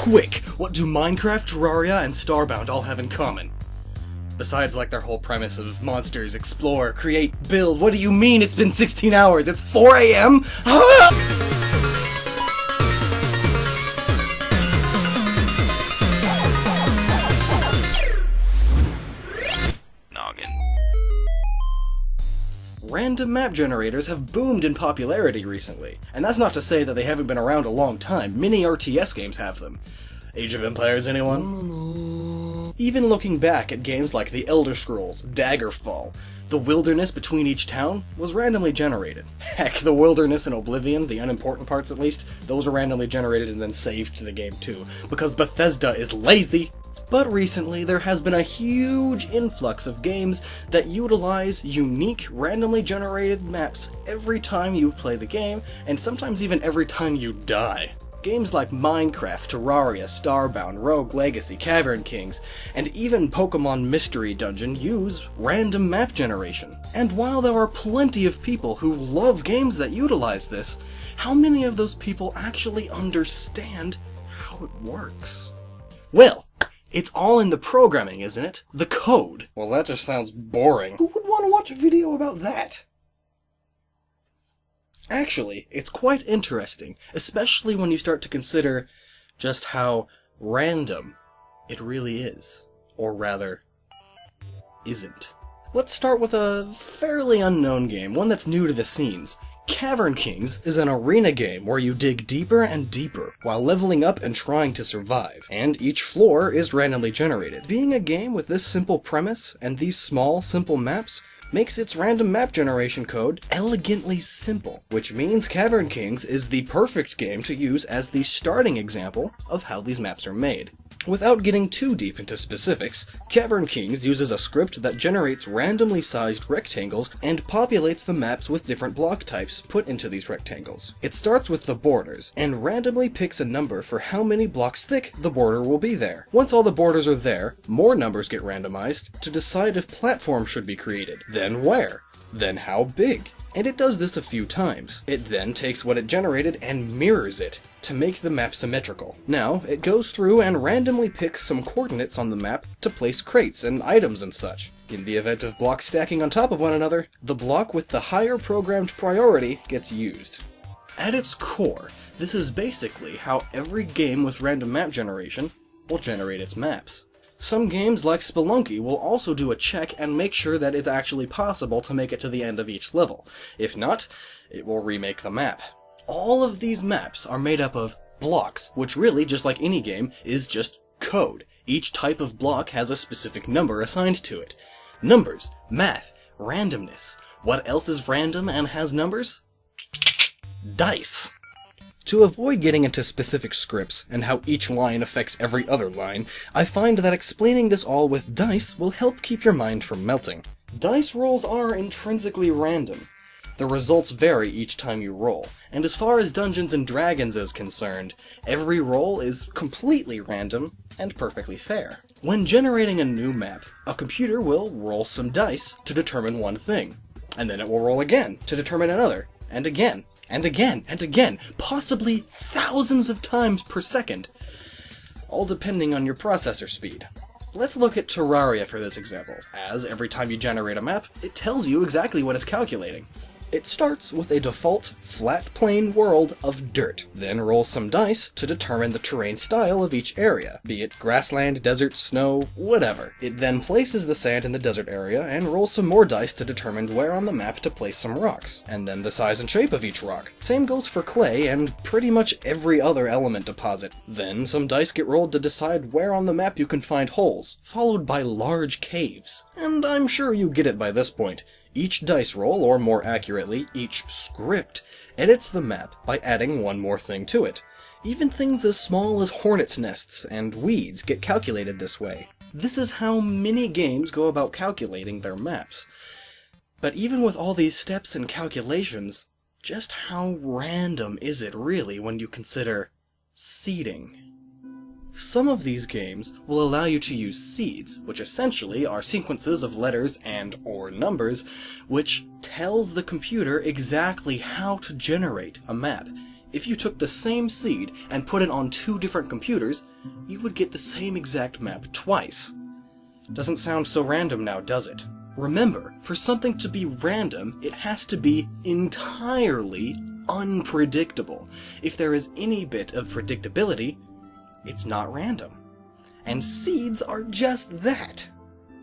Quick, what do Minecraft, Terraria, and Starbound all have in common? Besides, like, their whole premise of monsters, explore, create, build. What do you mean it's been 16 hours? It's 4 AM? Ah! Gnoggin. Random map generators have boomed in popularity recently, and that's not to say that they haven't been around a long time. Many RTS games have them. Age of Empires, anyone? Even looking back at games like The Elder Scrolls, Daggerfall, the wilderness between each town was randomly generated. Heck, the wilderness in Oblivion, the unimportant parts at least, those are randomly generated and then saved to the game too, because Bethesda is lazy. But recently, there has been a huge influx of games that utilize unique, randomly generated maps every time you play the game, and sometimes even every time you die. Games like Minecraft, Terraria, Starbound, Rogue Legacy, Cavern Kings, and even Pokemon Mystery Dungeon use random map generation. And while there are plenty of people who love games that utilize this, how many of those people actually understand how it works? Well, it's all in the programming, isn't it? The code. Well, that just sounds boring. Who would want to watch a video about that? Actually, it's quite interesting, especially when you start to consider just how random it really is. Or rather, isn't. Let's start with a fairly unknown game, one that's new to the scenes. Cavern Kings is an arena game where you dig deeper and deeper while leveling up and trying to survive, and each floor is randomly generated. Being a game with this simple premise and these small, simple maps makes its random map generation code elegantly simple, which means Cavern Kings is the perfect game to use as the starting example of how these maps are made. Without getting too deep into specifics, Cavern Kings uses a script that generates randomly sized rectangles and populates the maps with different block types put into these rectangles. It starts with the borders, and randomly picks a number for how many blocks thick the border will be there. Once all the borders are there, more numbers get randomized to decide if platforms should be created, then where, then how big. And it does this a few times. It then takes what it generated and mirrors it to make the map symmetrical. Now, it goes through and randomly picks some coordinates on the map to place crates and items and such. In the event of blocks stacking on top of one another, the block with the higher programmed priority gets used. At its core, this is basically how every game with random map generation will generate its maps. Some games like Spelunky will also do a check and make sure that it's actually possible to make it to the end of each level. If not, it will remake the map. All of these maps are made up of blocks, which really, just like any game, is just code. Each type of block has a specific number assigned to it. Numbers, math, randomness. What else is random and has numbers? Dice. To avoid getting into specific scripts and how each line affects every other line, I find that explaining this all with dice will help keep your mind from melting. Dice rolls are intrinsically random. The results vary each time you roll, and as far as Dungeons & Dragons is concerned, every roll is completely random and perfectly fair. When generating a new map, a computer will roll some dice to determine one thing, and then it will roll again to determine another, and again. And again, and again, possibly thousands of times per second, all depending on your processor speed. Let's look at Terraria for this example, as every time you generate a map, it tells you exactly what it's calculating. It starts with a default, flat, plain world of dirt, then rolls some dice to determine the terrain style of each area, be it grassland, desert, snow, whatever. It then places the sand in the desert area and rolls some more dice to determine where on the map to place some rocks, and then the size and shape of each rock. Same goes for clay and pretty much every other element deposit. Then some dice get rolled to decide where on the map you can find holes, followed by large caves. And I'm sure you get it by this point. Each dice roll, or more accurately, each script, edits the map by adding one more thing to it. Even things as small as hornets' nests and weeds get calculated this way. This is how many games go about calculating their maps. But even with all these steps and calculations, just how random is it really when you consider seeding? Some of these games will allow you to use seeds, which essentially are sequences of letters and/or numbers, which tells the computer exactly how to generate a map. If you took the same seed and put it on 2 different computers, you would get the same exact map twice. Doesn't sound so random now, does it? Remember, for something to be random, it has to be entirely unpredictable. If there is any bit of predictability, it's not random. And seeds are just that.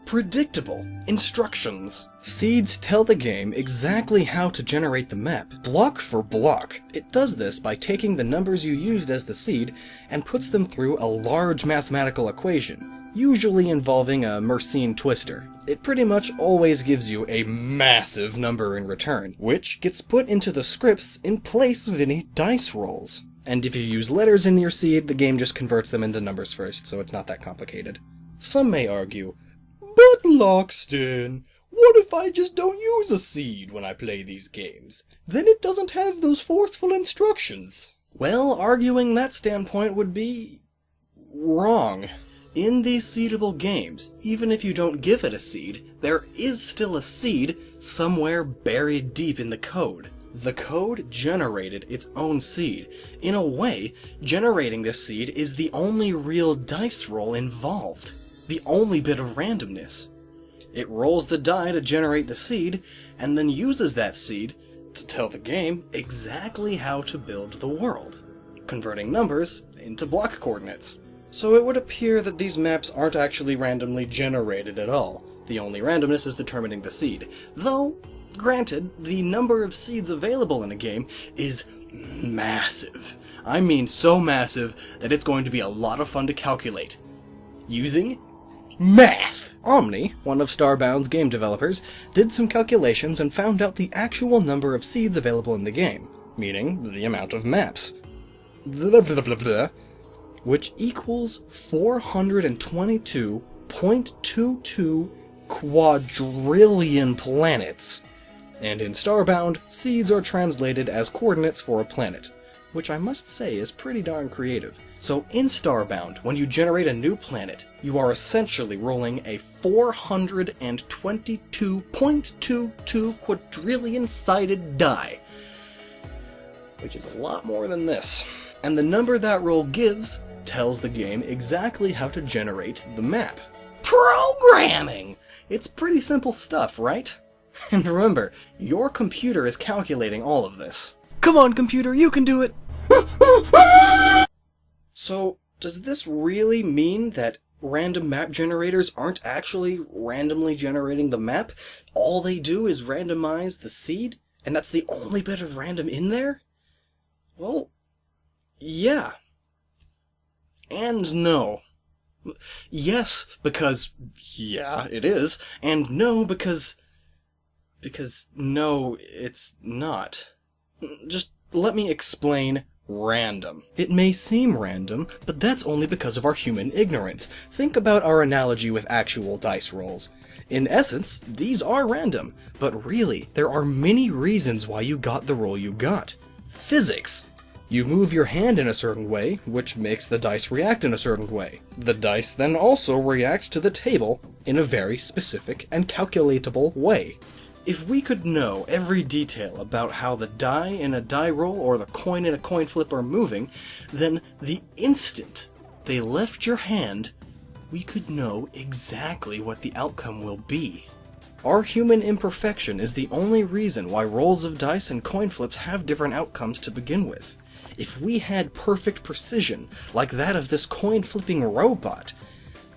Predictable instructions. Seeds tell the game exactly how to generate the map, block for block. It does this by taking the numbers you used as the seed and puts them through a large mathematical equation, usually involving a Mersenne twister. It pretty much always gives you a massive number in return, which gets put into the scripts in place of any dice rolls. And if you use letters in your seed, the game just converts them into numbers first, so it's not that complicated. Some may argue, "But Lockston, what if I just don't use a seed when I play these games? Then it doesn't have those forceful instructions." Well, arguing that standpoint would be wrong. In these seedable games, even if you don't give it a seed, there is still a seed somewhere buried deep in the code. The code generated its own seed. In a way, generating this seed is the only real dice roll involved. The only bit of randomness. It rolls the die to generate the seed, and then uses that seed to tell the game exactly how to build the world, converting numbers into block coordinates. So it would appear that these maps aren't actually randomly generated at all. The only randomness is determining the seed. Though, granted, the number of seeds available in a game is massive. I mean so massive that it's going to be a lot of fun to calculate. Using math! Omni, one of Starbound's game developers, did some calculations and found out the actual number of seeds available in the game, meaning the amount of maps. Which equals 422.22 quadrillion planets. And in Starbound, seeds are translated as coordinates for a planet, which I must say is pretty darn creative. So in Starbound, when you generate a new planet, you are essentially rolling a 422.22 quadrillion-sided die, which is a lot more than this. And the number that roll gives tells the game exactly how to generate the map. Programming! It's pretty simple stuff, right? And remember, your computer is calculating all of this. Come on, computer, you can do it! So, does this really mean that random map generators aren't actually randomly generating the map? All they do is randomize the seed? And that's the only bit of random in there? Well, yeah. And no. Yes, because yeah, it is. And no, because no, it's not. Just let me explain random. It may seem random, but that's only because of our human ignorance. Think about our analogy with actual dice rolls. In essence, these are random, but really, there are many reasons why you got the roll you got. Physics. You move your hand in a certain way, which makes the dice react in a certain way. The dice then also react to the table in a very specific and calculatable way. If we could know every detail about how the die in a die roll or the coin in a coin flip are moving, then the instant they left your hand, we could know exactly what the outcome will be. Our human imperfection is the only reason why rolls of dice and coin flips have different outcomes to begin with. If we had perfect precision, like that of this coin-flipping robot,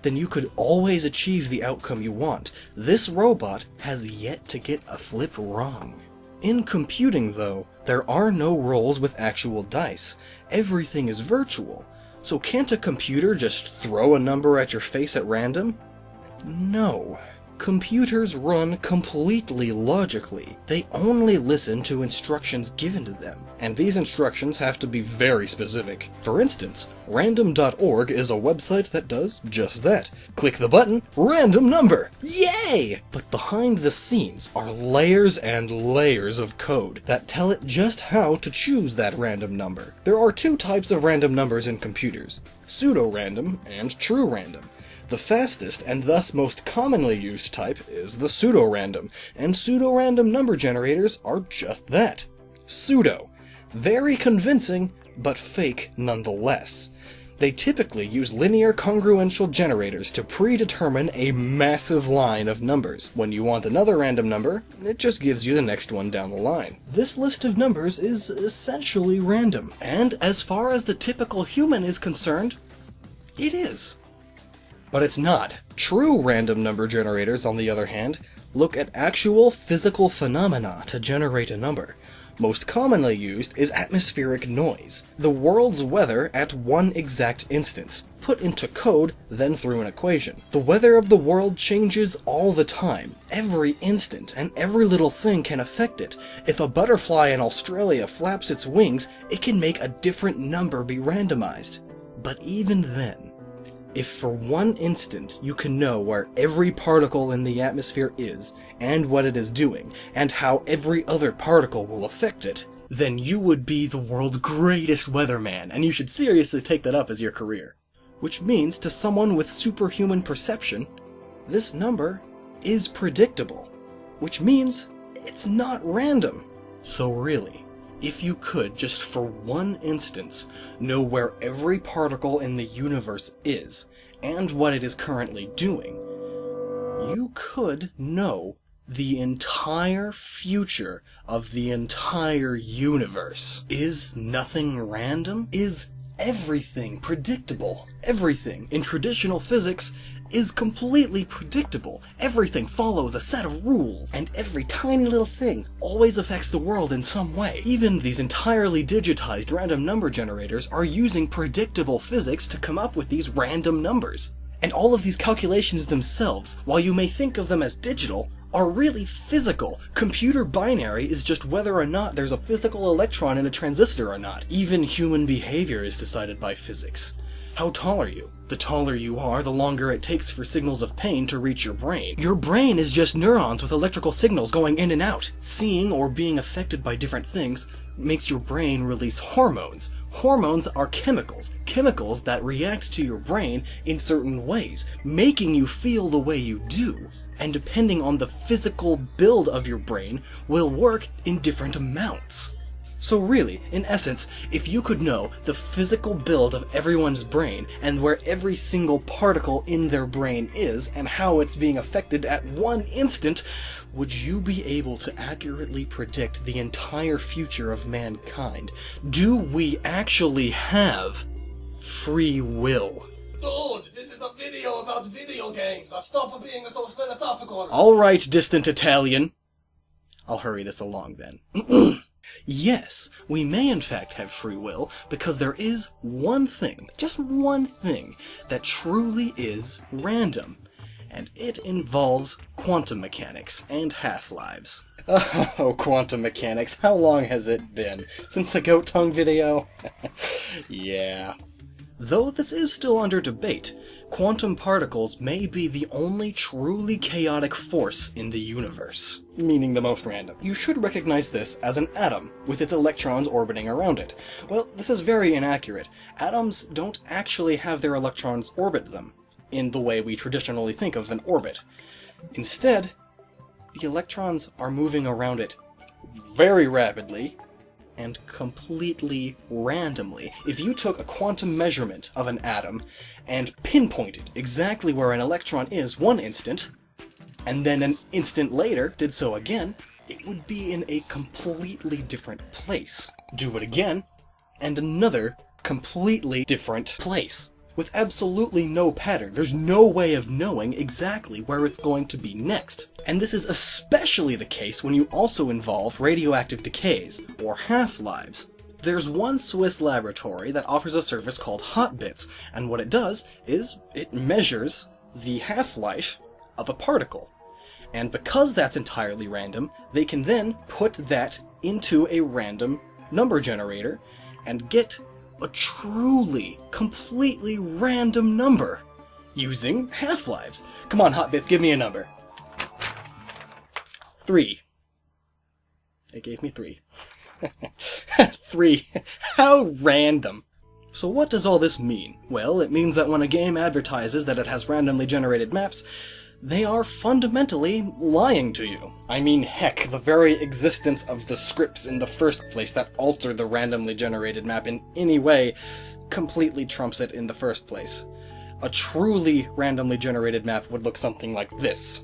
then you could always achieve the outcome you want. This robot has yet to get a flip wrong. In computing, though, there are no rolls with actual dice. Everything is virtual. So can't a computer just throw a number at your face at random? No. Computers run completely logically. They only listen to instructions given to them, and these instructions have to be very specific. For instance, random.org is a website that does just that. Click the button, random number! Yay! But behind the scenes are layers and layers of code that tell it just how to choose that random number. There are 2 types of random numbers in computers, pseudo-random and true random. The fastest and thus most commonly used type is the pseudo-random, and pseudo-random number generators are just that. Pseudo. Very convincing, but fake nonetheless. They typically use linear congruential generators to predetermine a massive line of numbers. When you want another random number, it just gives you the next one down the line. This list of numbers is essentially random, and as far as the typical human is concerned, it is. But it's not. True random number generators, on the other hand, look at actual physical phenomena to generate a number. Most commonly used is atmospheric noise, the world's weather at one exact instant, put into code, then through an equation. The weather of the world changes all the time, every instant, and every little thing can affect it. If a butterfly in Australia flaps its wings, it can make a different number be randomized. But even then, if for one instant you can know where every particle in the atmosphere is, and what it is doing, and how every other particle will affect it, then you would be the world's greatest weatherman, and you should seriously take that up as your career. Which means, to someone with superhuman perception, this number is predictable. Which means, it's not random. So really, if you could, just for one instance, know where every particle in the universe is, and what it is currently doing, you could know the entire future of the entire universe. Is nothing random? Is everything predictable? Everything in traditional physics is completely predictable. Everything follows a set of rules, and every tiny little thing always affects the world in some way. Even these entirely digitized random number generators are using predictable physics to come up with these random numbers. And all of these calculations themselves, while you may think of them as digital, are really physical. Computer binary is just whether or not there's a physical electron in a transistor or not. Even human behavior is decided by physics. How tall are you? The taller you are, the longer it takes for signals of pain to reach your brain. Your brain is just neurons with electrical signals going in and out. Seeing or being affected by different things makes your brain release hormones. Hormones are chemicals that react to your brain in certain ways, making you feel the way you do. And depending on the physical build of your brain, will work in different amounts. So really, in essence, if you could know the physical build of everyone's brain, and where every single particle in their brain is, and how it's being affected at one instant, would you be able to accurately predict the entire future of mankind? Do we actually have free will? Dude, this is a video about video games. Stop being so philosophical. Alright, distant Italian. I'll hurry this along then. Yes, we may in fact have free will, because there is one thing, just one thing, that truly is random. And it involves quantum mechanics and half-lives. Oh, quantum mechanics, how long has it been? Since the goat tongue video? Yeah. Though this is still under debate, quantum particles may be the only truly chaotic force in the universe, meaning the most random. You should recognize this as an atom, with its electrons orbiting around it. Well, this is very inaccurate. Atoms don't actually have their electrons orbit them, in the way we traditionally think of an orbit. Instead, the electrons are moving around it very rapidly, and completely randomly. If you took a quantum measurement of an atom and pinpointed exactly where an electron is one instant, and then an instant later did so again, it would be in a completely different place. Do it again, and another completely different place. With absolutely no pattern. There's no way of knowing exactly where it's going to be next. And this is especially the case when you also involve radioactive decays, or half-lives. There's one Swiss laboratory that offers a service called Hotbits, and what it does is it measures the half-life of a particle. And because that's entirely random, they can then put that into a random number generator and get a truly, completely random number using half-lives. Come on, Hotbits, give me a number. 3. It gave me 3. 3. How random. So what does all this mean? Well, it means that when a game advertises that it has randomly generated maps, they are fundamentally lying to you. I mean, heck, the very existence of the scripts in the first place that alter the randomly generated map in any way completely trumps it in the first place. A truly randomly generated map would look something like this.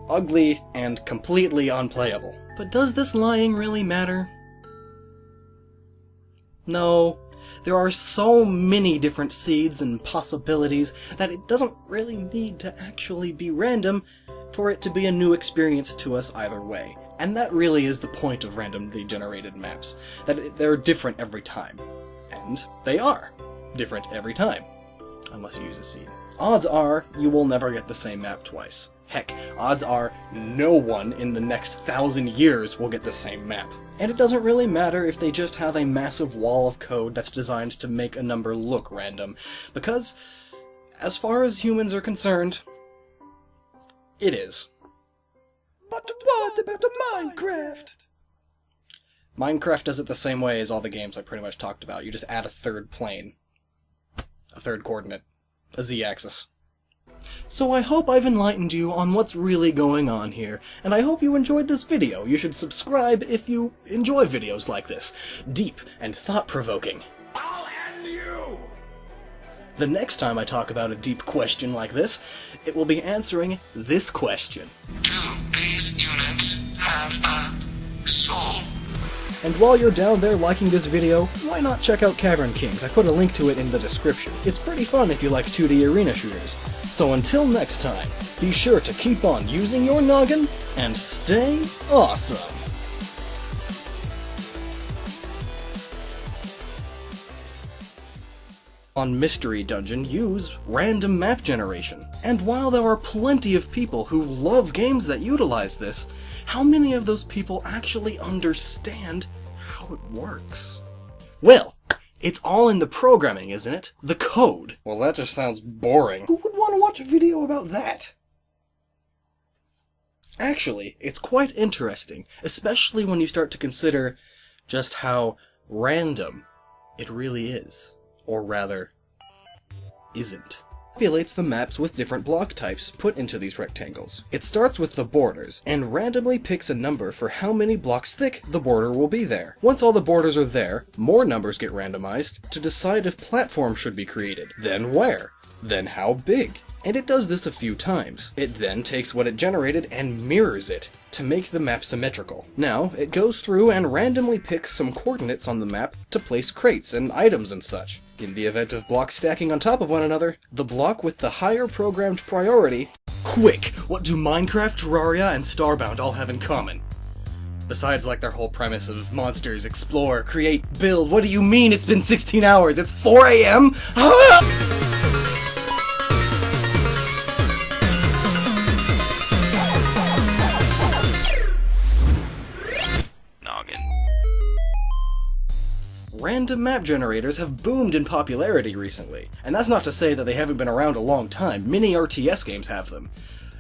Ugly and completely unplayable. But does this lying really matter? No. There are so many different seeds and possibilities that it doesn't really need to actually be random for it to be a new experience to us either way. And that really is the point of randomly generated maps, that they're different every time. And they are different every time, unless you use a seed. Odds are you will never get the same map twice. Heck, odds are no one in the next 1,000 years will get the same map. And it doesn't really matter if they just have a massive wall of code that's designed to make a number look random, because, as far as humans are concerned, it is. But what about Minecraft? Minecraft does it the same way as all the games I pretty much talked about. You just add a third plane, a third coordinate, a z-axis. So I hope I've enlightened you on what's really going on here, and I hope you enjoyed this video. You should subscribe if you enjoy videos like this. Deep and thought-provoking. I'll end you! The next time I talk about a deep question like this, it will be answering this question. Do these units have a soul? And while you're down there liking this video, why not check out Cavern Kings? I put a link to it in the description. It's pretty fun if you like 2D arena shooters. So until next time, be sure to keep on using your noggin and stay awesome! On Mystery Dungeon, use random map generation. And while there are plenty of people who love games that utilize this, how many of those people actually understand how it works? Well, it's all in the programming, isn't it? The code. Well, that just sounds boring. Who would want to watch a video about that? Actually, it's quite interesting, especially when you start to consider just how random it really is. Or rather, isn't. Populates the maps with different block types put into these rectangles. It starts with the borders, and randomly picks a number for how many blocks thick the border will be there. Once all the borders are there, more numbers get randomized to decide if platforms should be created, then where, then how big. And it does this a few times. It then takes what it generated and mirrors it to make the map symmetrical. Now, it goes through and randomly picks some coordinates on the map to place crates and items and such. In the event of blocks stacking on top of one another, the block with the higher programmed priority... Quick! What do Minecraft, Terraria, and Starbound all have in common? Besides, like, their whole premise of monsters, explore, create, build. What do you mean it's been 16 hours? It's 4 AM? Ah! Gnoggin. Random map generators have boomed in popularity recently, and that's not to say that they haven't been around a long time. Many RTS games have them.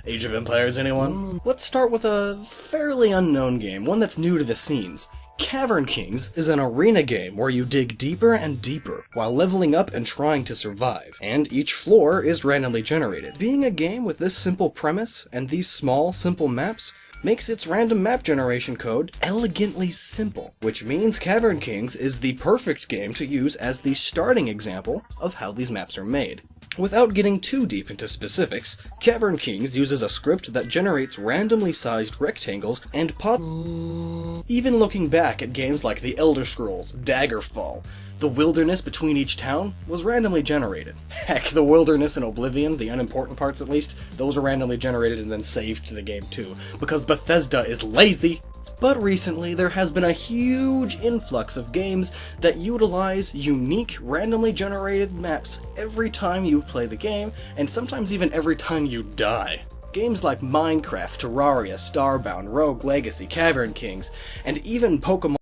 Age of Empires, anyone? Let's start with a fairly unknown game, one that's new to the scenes. Cavern Kings is an arena game where you dig deeper and deeper while leveling up and trying to survive, and each floor is randomly generated. Being a game with this simple premise and these small, simple maps makes its random map generation code elegantly simple, which means Cavern Kings is the perfect game to use as the starting example of how these maps are made. Without getting too deep into specifics, Cavern Kings uses a script that generates randomly sized rectangles and Even looking back at games like The Elder Scrolls, Daggerfall, the wilderness between each town was randomly generated. Heck, the wilderness in Oblivion, the unimportant parts at least, those are randomly generated and then saved to the game too, because Bethesda is lazy! But recently, there has been a huge influx of games that utilize unique, randomly generated maps every time you play the game, and sometimes even every time you die. Games like Minecraft, Terraria, Starbound, Rogue Legacy, Cavern Kings, and even Pokemon